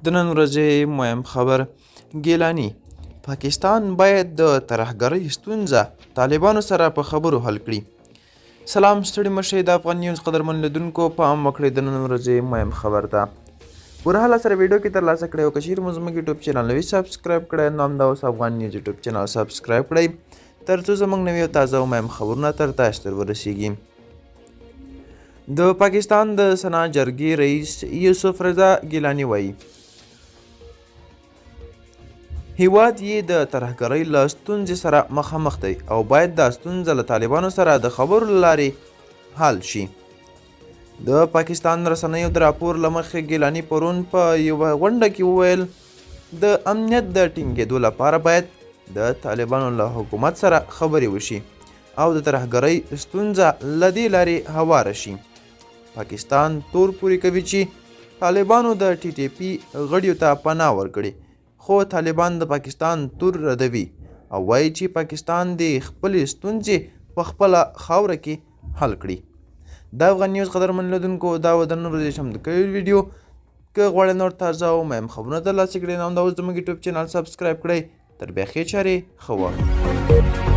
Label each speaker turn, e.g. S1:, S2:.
S1: د نن ورځې مهم خبر ګیلاني پاکستان باید د ترهګرۍ ستونځه طالبانو سره په خبرو حل کړي. سلام ستړي مشئ د افغان نیوز قدرمن لیدونکو پام وکړئ د نن ورځې مهم خبر ته. پوره حاله سره ویډیو کې ترلاسه کړئ او که چیرې مو زموږ یوټیوب چینل نوي سبسکرایب کړئ نو همدا اوس افغان نیوز یوټیوب چینل سبسکرایب کړئ تر څو زموږ نوي او تازه او مهم خبرونه تر تاسو ته ورسیږي. د پاکستان د سنا جرګې رئیس یوسف رضا ګیلاني وایي هیواد یې د ترهګرۍ له ستونزې سره مخامخ دی او باید دا ستونزه له طالبانو سره د خبرو له لارې حل شي. د پاکستان رسنیو د راپور له مخې ګیلاني پرون په یوه غونډه کې وویل د امنیت د ټینګېدو لپاره باید د طالبانو له حکومت سره خبرې وشي او د ترهګرۍ ستونزه له دې لارې هواره شي. پاکستان تور پورې کوي چې طالبانو د ټي ټي پي غړیو ته پناه ورکړي خو طالبان د پاکستان تور ردوي او وایي چې پاکستان د خپلې ستونزې په خپله خاوره کې حل کړي. د افغان نیوز قدرمن لیدونکو دا و د نن ورځې چمتو کوي ویډیو. که غواړئ نور تازه او مهم خبرونه ترلاسه کړئ نو همدا اوس زموږ یوټیوب چینل سبسکرایب کړئ. تر بیا ښې چارې ښه وخت.